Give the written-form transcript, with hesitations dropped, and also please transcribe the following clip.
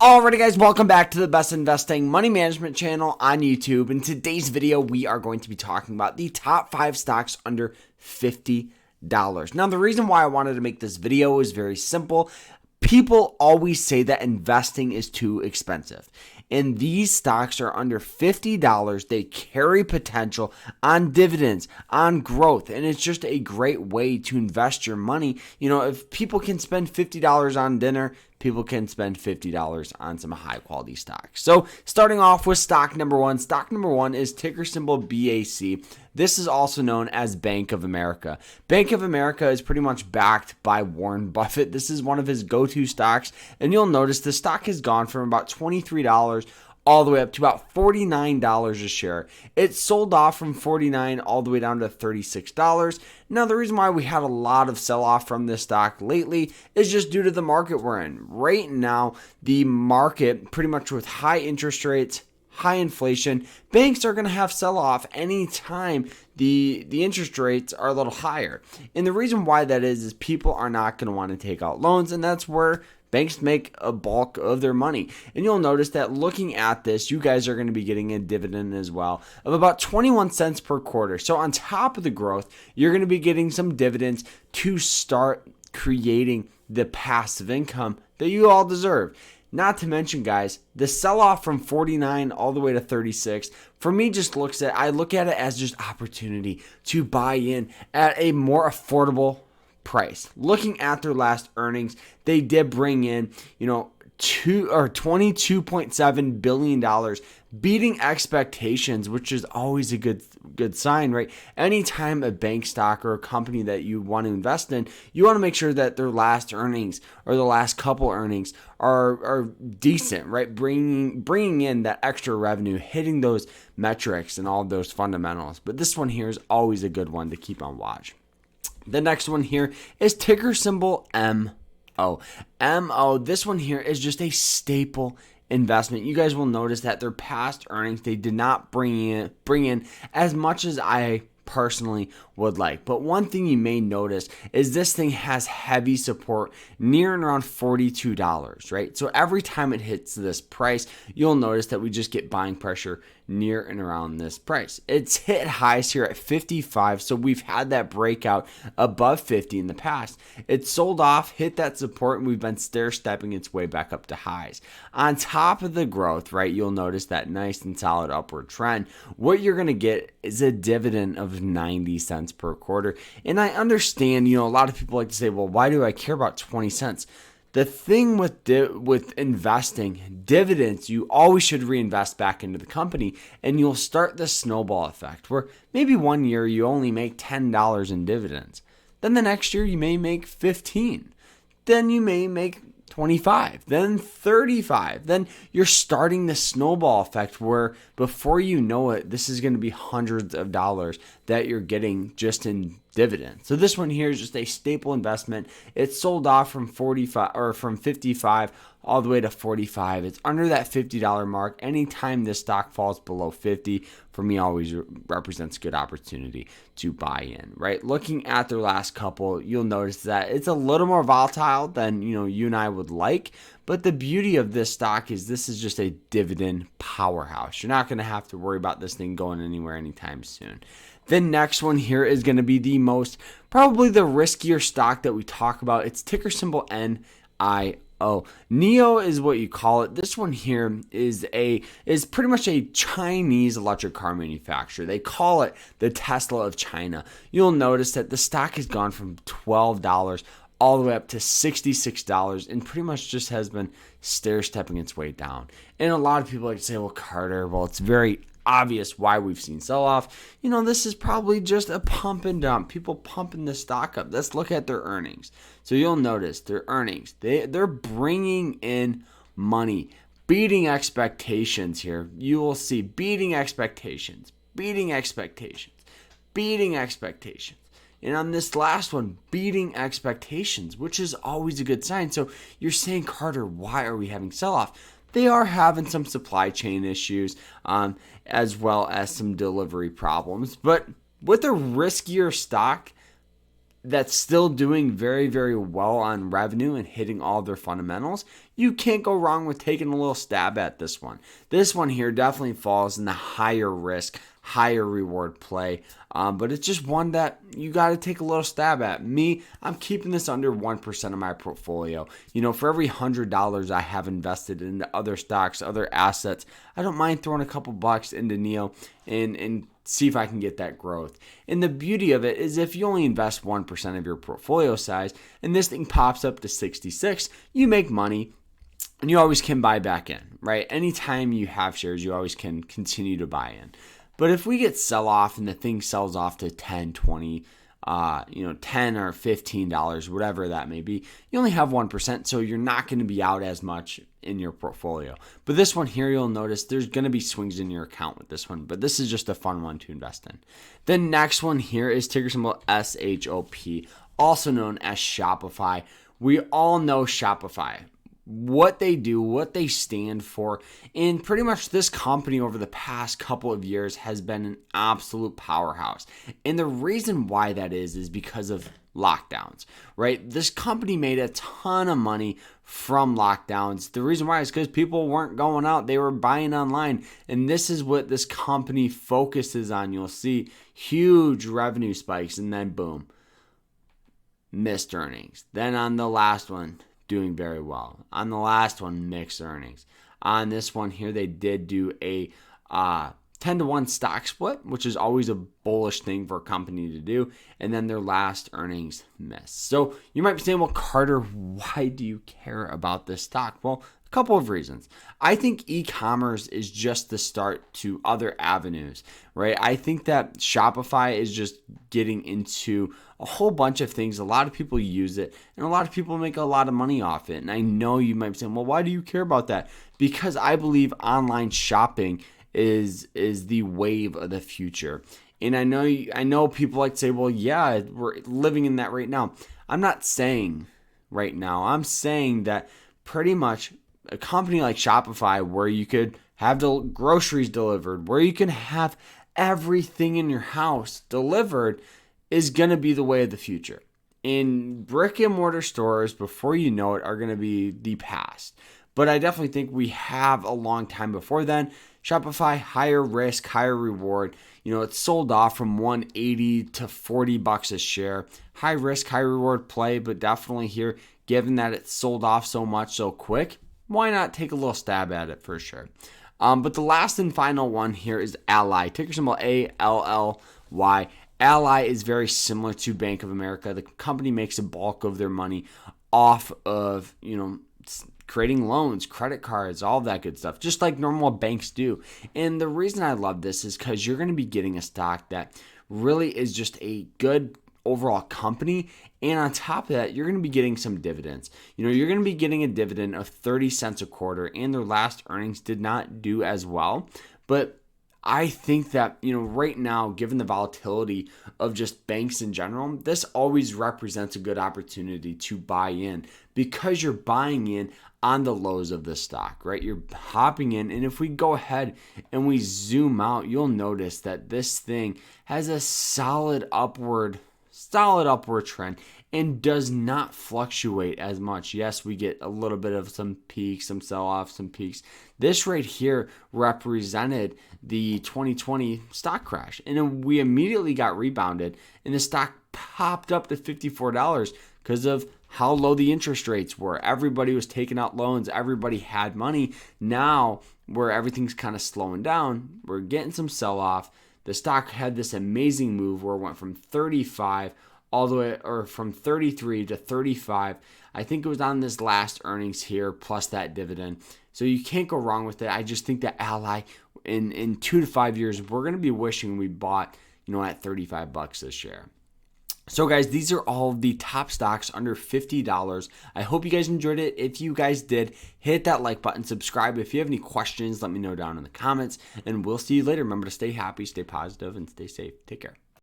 Alrighty guys, welcome back to the Best Investing Money Management channel on YouTube. In today's video, we are going to be talking about the top 5 stocks under $50. Now, the reason why I wanted to make this video is very simple. People always say that investing is too expensive. And these stocks are under $50. They carry potential on dividends, on growth, and it's just a great way to invest your money. You know, if people can spend $50 on dinner, people can spend $50 on some high quality stocks. So starting off with stock number one. Stock number one is ticker symbol BAC. This is also known as Bank of America. Bank of America is pretty much backed by Warren Buffett. This is one of his go-to stocks. And you'll notice the stock has gone from about $23 all the way up to about $49 a share. It sold off from $49 all the way down to $36. Now, the reason why we had a lot of sell-off from this stock lately is just due to the market we're in. Right now, the market, pretty much with high interest rates, high inflation, banks are going to have sell-off anytime the interest rates are a little higher. And the reason why that is people are not going to want to take out loans, and that's where banks make a bulk of their money. And you'll notice that looking at this, you guys are going to be getting a dividend as well of about 21 cents per quarter. So on top of the growth, you're going to be getting some dividends to start creating the passive income that you all deserve. Not to mention, guys, the sell-off from 49 all the way to 36, for me I look at it as just opportunity to buy in at a more affordable price. Looking at their last earnings, they did bring in, $22.7 billion, beating expectations, which is always a good sign, right? Anytime a bank stock or a company that you want to invest in, you want to make sure that their last earnings or the last couple earnings are decent, right? Bringing in that extra revenue, hitting those metrics and all those fundamentals. But this one here is always a good one to keep on watch. The next one here is ticker symbol MO. MO, this one here is just a staple investment. You guys will notice that their past earnings, they did not bring in as much as I personally would like. But one thing you may notice is this thing has heavy support near and around $42, right? So every time it hits this price, you'll notice that we just get buying pressure near and around this price. It's hit highs here at 55, so we've had that breakout above 50 in the past. It sold off, hit that support, and we've been stair-stepping its way back up to highs. On top of the growth, right, you'll notice that nice and solid upward trend. What you're going to get is a dividend of 90 cents per quarter. And I understand, a lot of people like to say, well, why do I care about 20 cents? The thing with investing, dividends, you always should reinvest back into the company, and you'll start the snowball effect where maybe one year you only make $10 in dividends. Then the next year you may make 15. Then you may make 25, then 35. Then you're starting the snowball effect where before you know it, this is going to be hundreds of dollars that you're getting just in dividends. So this one here is just a staple investment. It's sold off from 45 or from 55 all the way to 45. It's under that $50 mark. Anytime this stock falls below 50, for me, always represents good opportunity to buy in, right? Looking at their last couple, you'll notice that it's a little more volatile than, you and I would like. But the beauty of this stock is this is just a dividend powerhouse. You're not going to have to worry about this thing going anywhere anytime soon. The next one here is going to be probably the riskier stock that we talk about. It's ticker symbol NIO. NIO is what you call it. This one here is pretty much a Chinese electric car manufacturer. They call it the Tesla of China. You'll notice that the stock has gone from $12 all the way up to $66 and pretty much just has been stair-stepping its way down. And a lot of people like to say, well, Carter, it's very obvious why we've seen sell-off. This is probably just a pump and dump. People pumping the stock up. Let's look at their earnings. So you'll notice their earnings. They're bringing in money, beating expectations here. You will see beating expectations. And on this last one, beating expectations, which is always a good sign. So you're saying, Carter, why are we having sell-off? They are having some supply chain issues as well as some delivery problems. But with a riskier stock, that's still doing very, very well on revenue and hitting all their fundamentals, you can't go wrong with taking a little stab at this one. This one here definitely falls in the higher risk, higher reward play, but it's just one that you got to take a little stab at. Me, I'm keeping this under 1% of my portfolio. For every $100 I have invested into other stocks, other assets, I don't mind throwing a couple bucks into NIO and see if I can get that growth. And the beauty of it is if you only invest 1% of your portfolio size and this thing pops up to 66, you make money and you always can buy back in, right? Anytime you have shares, you always can continue to buy in. But if we get sell off and the thing sells off to 10, 20, $10 or $15, whatever that may be, you only have 1%, so you're not going to be out as much in your portfolio. But this one here, you'll notice there's going to be swings in your account with this one, but this is just a fun one to invest in. The next one here is ticker symbol SHOP, also known as Shopify. We all know Shopify, what they do, what they stand for, and pretty much this company over the past couple of years has been an absolute powerhouse. And the reason why that is because of lockdowns, right? This company made a ton of money from lockdowns. The reason why is because people weren't going out, they were buying online, and this is what this company focuses on. You'll see huge revenue spikes, and then boom, missed earnings. Then on the last one, doing very well. On the last one, mixed earnings. On this one here, they did do a 10-to-1 stock split, which is always a bullish thing for a company to do. And then their last earnings missed. So you might be saying, well, Carter, why do you care about this stock? Well, a couple of reasons. I think e-commerce is just the start to other avenues, right? I think that Shopify is just getting into a whole bunch of things. A lot of people use it, and a lot of people make a lot of money off it. And I know you might be saying, well, why do you care about that? Because I believe online shopping is the wave of the future. And I know people like to say, well, yeah, we're living in that right now. I'm not saying right now. I'm saying that pretty much a company like Shopify, where you could have the groceries delivered, where you can have everything in your house delivered, is going to be the way of the future. And brick and mortar stores, before you know it, are going to be the past. But I definitely think we have a long time before then. Shopify, higher risk, higher reward. It's sold off from $180 to $40 a share. High risk, high reward play, but definitely here, given that it's sold off so much so quick, why not take a little stab at it for sure? But the last and final one here is Ally, ticker symbol ALLY. Ally is very similar to Bank of America. The company makes a bulk of their money off of, creating loans, credit cards, all that good stuff, just like normal banks do. And the reason I love this is because you're going to be getting a stock that really is just a good overall company. And on top of that, you're going to be getting some dividends. You're going to be getting a dividend of 30 cents a quarter, and their last earnings did not do as well. But I think that, right now, given the volatility of just banks in general, this always represents a good opportunity to buy in, because you're buying in on the lows of the stock, right? You're hopping in. And if we go ahead and we zoom out, you'll notice that this thing has a solid upward trend and does not fluctuate as much. Yes, we get a little bit of some peaks, some sell-off, some peaks. This right here represented the 2020 stock crash, and then we immediately got rebounded, and the stock popped up to $54 because of how low the interest rates were. Everybody was taking out loans. Everybody had money. Now, where everything's kind of slowing down, we're getting some sell-off. The stock had this amazing move where it went from 35 all the way, or from 33 to 35. I think it was on this last earnings here, plus that dividend. So you can't go wrong with it. I just think that Ally, in 2 to 5 years, we're going to be wishing we bought, at $35 a share. So guys, these are all the top stocks under $50. I hope you guys enjoyed it. If you guys did, hit that like button, subscribe. If you have any questions, let me know down in the comments, and we'll see you later. Remember to stay happy, stay positive, and stay safe. Take care.